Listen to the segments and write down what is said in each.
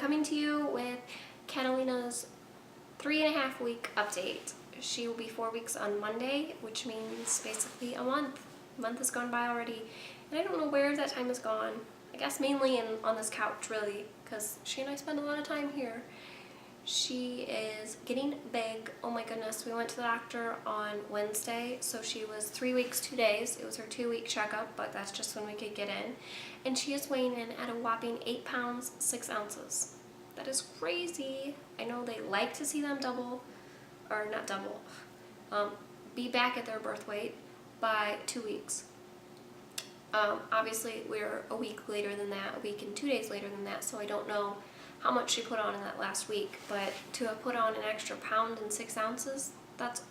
coming to you with Catalina's 3.5-week update. She will be 4 weeks on Monday, which means basically a month. A month has gone by already, and I don't know where that time has gone. I guess mainly on this couch, really, because she and I spend a lot of time here. She is getting big. Oh my goodness, we went to the doctor on Wednesday, so she was 3 weeks, 2 days. It was her 2-week checkup, but that's just when we could get in. And she is weighing in at a whopping 8 pounds, 6 ounces. That is crazy. I know they like to see them be back at their birth weight by 2 weeks. Obviously, we're a week later than that, a week and 2 days later than that, so I don't know how much she put on in that last week, but to have put on an extra pound and 6 ounces, that's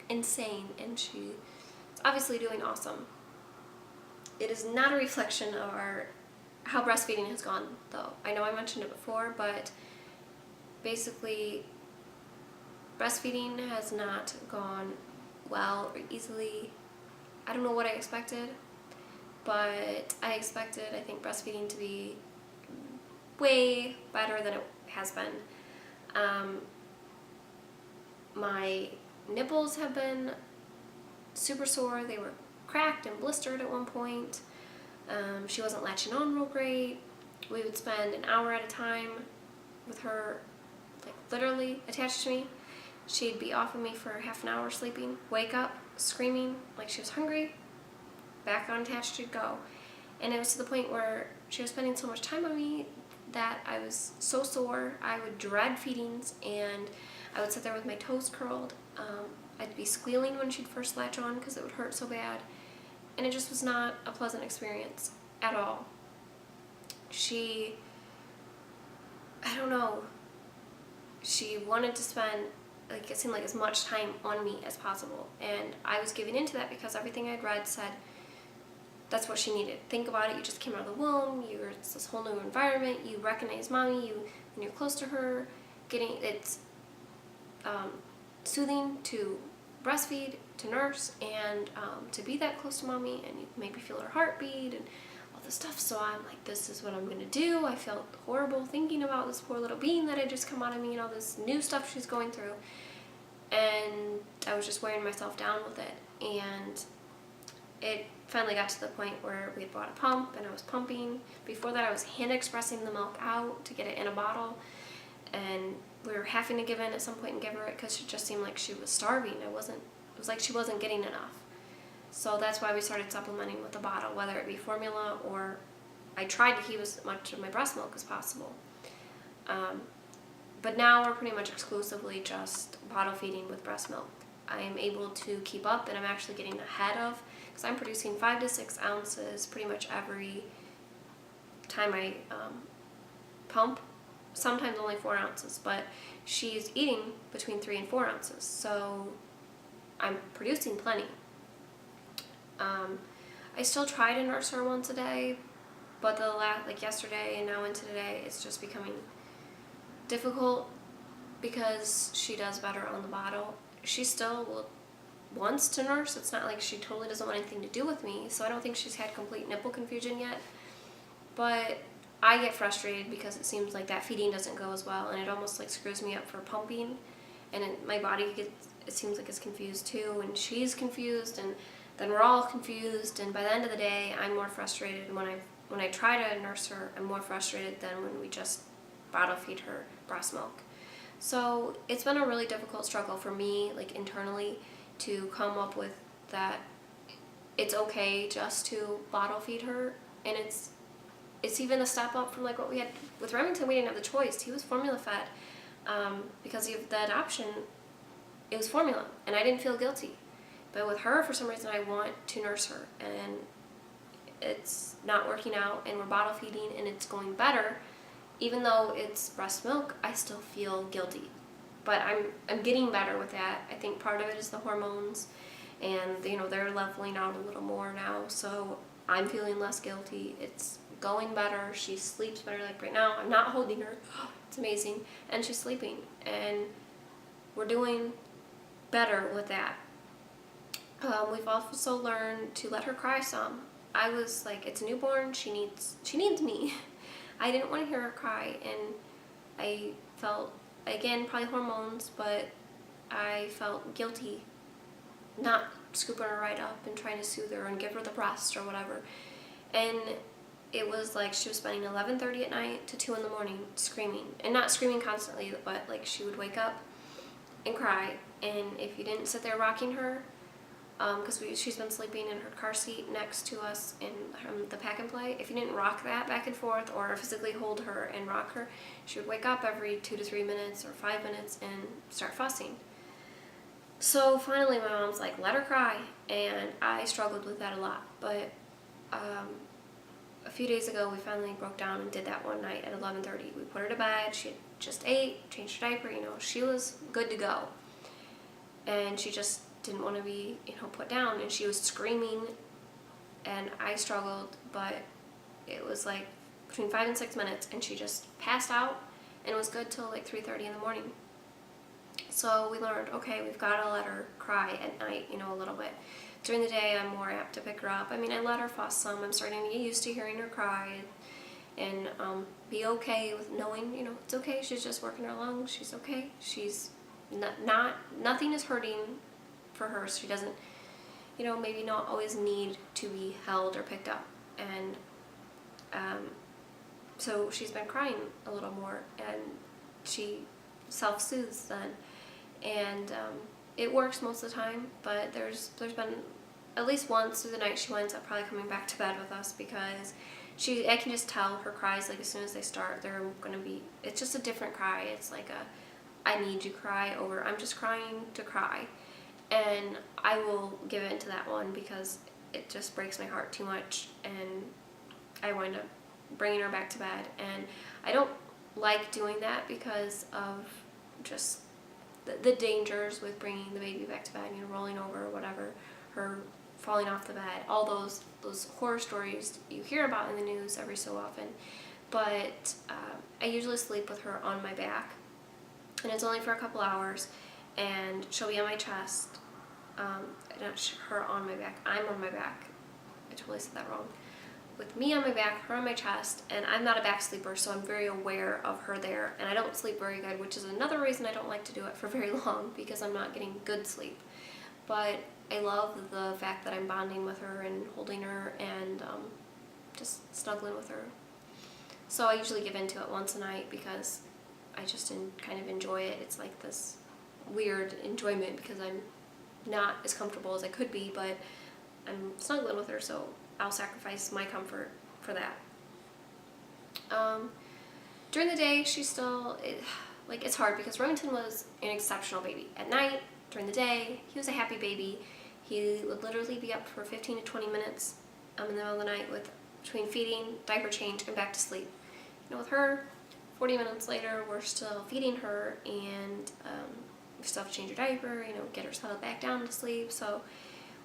insane, and she's obviously doing awesome. It is not a reflection of how breastfeeding has gone, though. I know I mentioned it before, but basically, breastfeeding has not gone well or easily. I don't know what I expected, but I think, breastfeeding to be way better than it has been. My nipples have been super sore. They were cracked and blistered at one point. She wasn't latching on real great. We would spend an hour at a time with her, like, literally attached to me. She'd be off of me for half an hour sleeping, wake up, screaming like she was hungry, back on attached she'd go. And it was to the point where she was spending so much time on me that I was so sore. I would dread feedings, and I would sit there with my toes curled. I'd be squealing when she'd first latch on because it would hurt so bad. And it just was not a pleasant experience at all. I don't know, she wanted to spend, like, it seemed like as much time on me as possible. And I was giving into that because everything I'd read said that's what she needed. Think about it, you just came out of the womb, it's this whole new environment, you recognize mommy, when you're close to her, it's soothing to breastfeed, to nurse, and to be that close to mommy, and you maybe feel her heartbeat and all this stuff. So I'm like, this is what I'm gonna do. I felt horrible thinking about this poor little being that had just come out of me and all this new stuff she's going through, and I was just wearing myself down with it. And it finally got to the point where we had bought a pump and I was pumping. Before that, I was hand expressing the milk out to get it in a bottle, and we were having to give in at some point and give her it because it just seemed like she was starving. It was like she wasn't getting enough. So that's why we started supplementing with a bottle, whether it be formula, or I tried to keep as much of my breast milk as possible. But now we're pretty much exclusively just bottle feeding with breast milk. I am able to keep up, and I'm actually getting ahead of, because I'm producing 5 to 6 ounces pretty much every time I pump. Sometimes only 4 ounces, but she's eating between 3 and 4 ounces, so I'm producing plenty. I still try to nurse her once a day, but like yesterday and now into today, it's just becoming difficult because she does better on the bottle. She still wants to nurse. It's not like she totally doesn't want anything to do with me, so I don't think she's had complete nipple confusion yet. But I get frustrated because it seems like that feeding doesn't go as well, and it almost like screws me up for pumping, and my body it seems like it's confused too, and she's confused, and then we're all confused, and by the end of the day, I'm more frustrated. When I try to nurse her, I'm more frustrated than when we just bottle feed her breast milk. So it's been a really difficult struggle for me, like, internally, to come up with that it's okay just to bottle feed her, and it's even a step up from like what we had with Remington. We didn't have the choice. He was formula fed because of the adoption. It was formula, and I didn't feel guilty. But with her, for some reason, I want to nurse her, and it's not working out, and we're bottle feeding, and it's going better. Even though it's breast milk, I still feel guilty. But I'm getting better with that. I think part of it is the hormones, and they're leveling out a little more now, so I'm feeling less guilty. It's going better. She sleeps better. Like right now, I'm not holding her. It's amazing. And she's sleeping, and we're doing better with that. We've also learned to let her cry some. I was like, it's a newborn, she needs me. I didn't want to hear her cry, and I felt, again, probably hormones, but I felt guilty not scooping her right up and trying to soothe her and give her the breast or whatever. And it was like she was spending 11:30 at night to 2 in the morning screaming. And not screaming constantly, but like she would wake up and cry. And if you didn't sit there rocking her, because she's been sleeping in her car seat next to us in the pack and play. If you didn't rock that back and forth or physically hold her and rock her, she would wake up every 2 to 3 minutes or 5 minutes and start fussing. So finally my mom's like, let her cry, and I struggled with that a lot. But a few days ago we finally broke down and did that one night at 11:30. We put her to bed, she had just ate, changed her diaper, she was good to go. And she just didn't want to be, put down, and she was screaming, and I struggled, but it was like between 5 and 6 minutes, and she just passed out, and it was good till like 3:30 in the morning. So we learned, okay, we've got to let her cry at night, a little bit. During the day, I'm more apt to pick her up. I mean, I let her fuss some. I'm starting to get used to hearing her cry, and be okay with knowing, it's okay. She's just working her lungs. She's okay. She's nothing is hurting for her. So she doesn't, maybe not always need to be held or picked up. And so she's been crying a little more, and she self-soothes then. And it works most of the time, but there's been at least once through the night she winds up probably coming back to bed with us, because I can just tell her cries, like as soon as they start, they're gonna be, it's just a different cry. It's like I need you cry over, I'm just crying to cry. And I will give in to that one because it just breaks my heart too much, and I wind up bringing her back to bed. And I don't like doing that because of just the dangers with bringing the baby back to bed, rolling over or whatever, her falling off the bed, all those horror stories you hear about in the news every so often. But I usually sleep with her on my back, and it's only for a couple hours, and she'll be on my chest. Not her on my back, I'm on my back. I totally said that wrong. With me on my back, her on my chest, and I'm not a back sleeper, so I'm very aware of her there, and I don't sleep very good, which is another reason I don't like to do it for very long, because I'm not getting good sleep. But I love the fact that I'm bonding with her and holding her and just snuggling with her. So I usually give into it once a night because I just kind of enjoy it. It's like this weird enjoyment because I'm not as comfortable as I could be, but I'm snuggling with her, so I'll sacrifice my comfort for that. During the day, she's still, it's hard because Remington was an exceptional baby. At night, during the day, he was a happy baby. He would literally be up for 15 to 20 minutes in the middle of the night between feeding, diaper change, and back to sleep. With her, 40 minutes later, we're still feeding her, and we still have to change her diaper, get her settled back down to sleep. So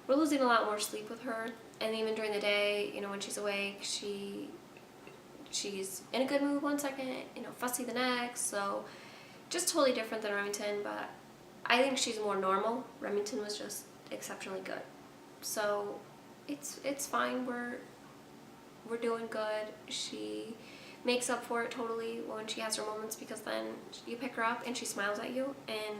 we're losing a lot more sleep with her. And even during the day, when she's awake, she's in a good mood one second, fussy the next. So just totally different than Remington, but I think she's more normal. Remington was just exceptionally good. So it's fine. We're doing good. She makes up for it totally when she has her moments, because then you pick her up and she smiles at you. And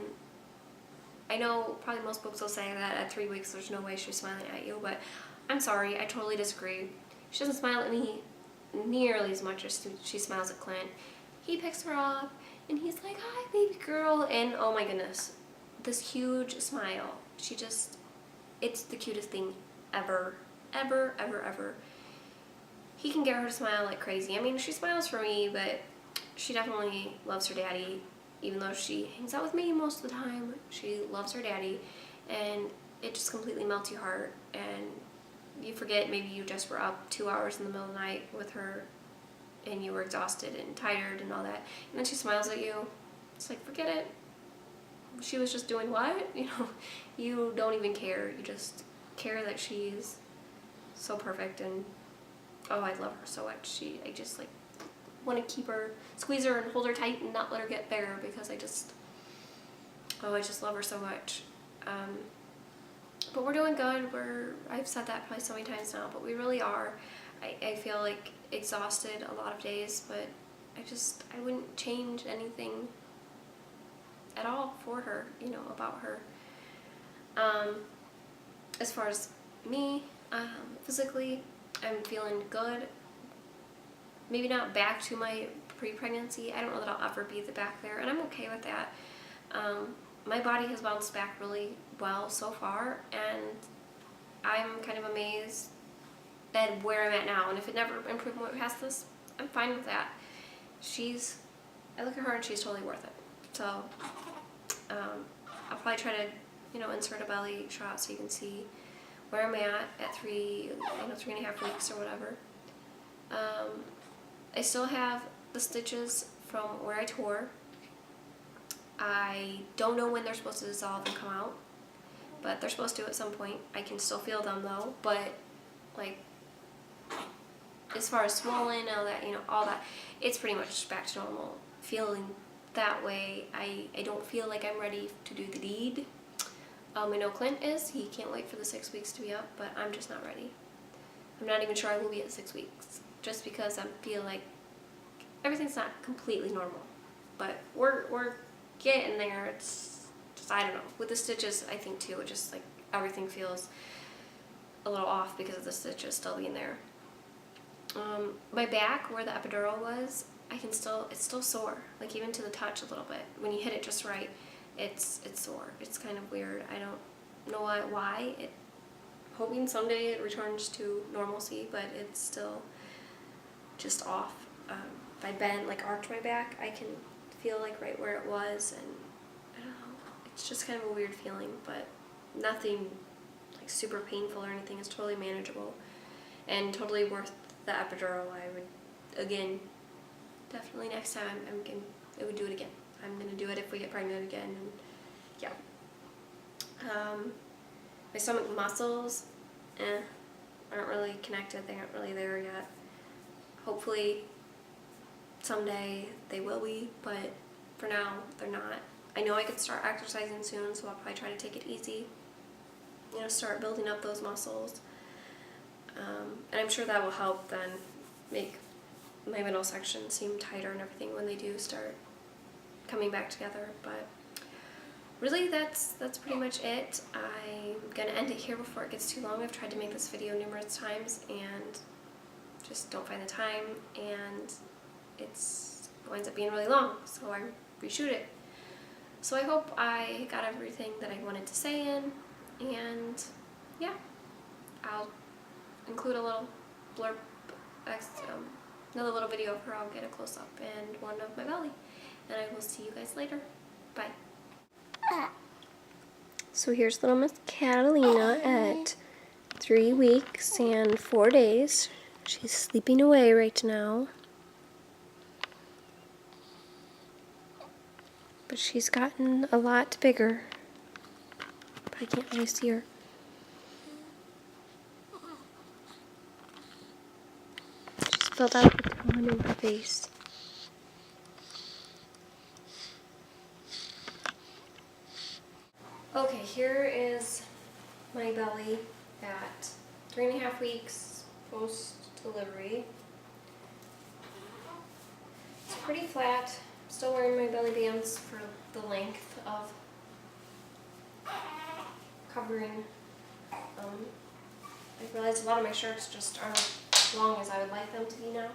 I know probably most books will say that at 3 weeks there's no way she's smiling at you, but I'm sorry, I totally disagree. She doesn't smile at me nearly as much as she smiles at Clint. He picks her up and he's like, hi baby girl, and oh my goodness, this huge smile. It's the cutest thing ever, ever, ever, ever. He can get her to smile like crazy. I mean, she smiles for me, but she definitely loves her daddy. Even though she hangs out with me most of the time, she loves her daddy, and it just completely melts your heart. And you forget maybe you just were up 2 hours in the middle of the night with her, and you were exhausted and tired and all that, and then she smiles at you. It's like, forget it. She was just doing what? You don't even care. You just care that she's so perfect, and oh, I love her so much. I just want to keep her, squeeze her and hold her tight and not let her get bigger, because I just love her so much. But we're doing good. I've said that probably so many times now, but we really are. I feel like exhausted a lot of days, but I wouldn't change anything at all for her, you know, about her. As far as me, physically, I'm feeling good. Maybe not back to my pre-pregnancy. I don't know that I'll ever be back there, and I'm okay with that. My body has bounced back really well so far, and I'm kind of amazed at where I'm at now. And if it never improved past this, I'm fine with that. I look at her and she's totally worth it. So I'll probably try to, you know, insert a belly shot so you can see where I'm at 3.5 weeks or whatever. I still have the stitches from where I tore. I don't know when they're supposed to dissolve and come out, but they're supposed to at some point. I can still feel them though, but like as far as swollen, all that, you know, all that, it's pretty much back to normal. Feeling that way, I don't feel like I'm ready to do the deed. I know Clint is. He can't wait for the 6 weeks to be up, but I'm just not ready. I'm not even sure I will be at 6 weeks, just because I feel like everything's not completely normal. But we're getting there. It's just, I don't know. With the stitches, I think too, it just like everything feels a little off because of the stitches still being there. My back, where the epidural was, it's still sore. Like even to the touch a little bit. When you hit it just right, it's sore. It's kind of weird. I don't know why. Hoping someday it returns to normalcy, but it's still just off. If I bend, like arch my back, I can feel like right where it was, and I don't know. It's just kind of a weird feeling, but nothing like super painful or anything. It's totally manageable and totally worth the epidural. I would, again, definitely next time I would do it again. I'm gonna do it if we get pregnant again, and yeah. My stomach muscles, aren't really connected. They aren't really there yet. Hopefully someday they will be, but for now they're not. I know I could start exercising soon, so I'll probably try to take it easy. You know, start building up those muscles. And I'm sure that will help then make my middle section seem tighter and everything when they do start coming back together. But really that's pretty much it. I'm gonna end it here before it gets too long. I've tried to make this video numerous times and just don't find the time, and it winds up being really long, so I reshoot it. So I hope I got everything that I wanted to say in, and yeah, I'll include a little blurb, another little video of her. I'll get a close-up and one of my belly, and I will see you guys later. Bye. So here's little Miss Catalina at 3 weeks and 4 days. She's sleeping away right now. But she's gotten a lot bigger. But I can't really see her. She's filled out a ton in her face. Okay, here is my belly at 3.5 weeks post-delivery. It's pretty flat. Still wearing my belly bands for the length of covering. I realized a lot of my shirts just aren't as long as I would like them to be now.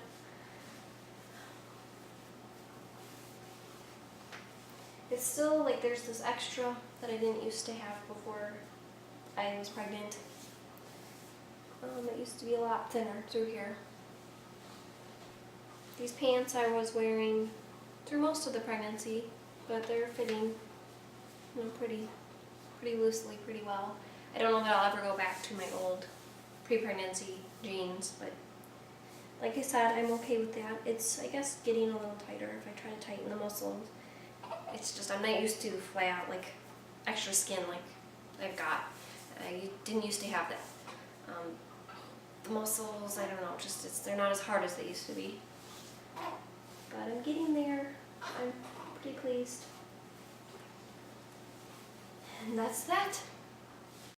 It's still like there's this extra that I didn't used to have before I was pregnant. It used to be a lot thinner through here. These pants I was wearing through most of the pregnancy, but they're fitting, you know, pretty loosely, pretty well. I don't know that I'll ever go back to my old pre-pregnancy jeans, but like I said, I'm okay with that. It's, I guess, getting a little tighter if I try to tighten the muscles. It's just I'm not used to flat, like extra skin like I've got. I didn't used to have that. The muscles, I don't know, just they're not as hard as they used to be. But I'm getting there. I'm pretty pleased. And that's that.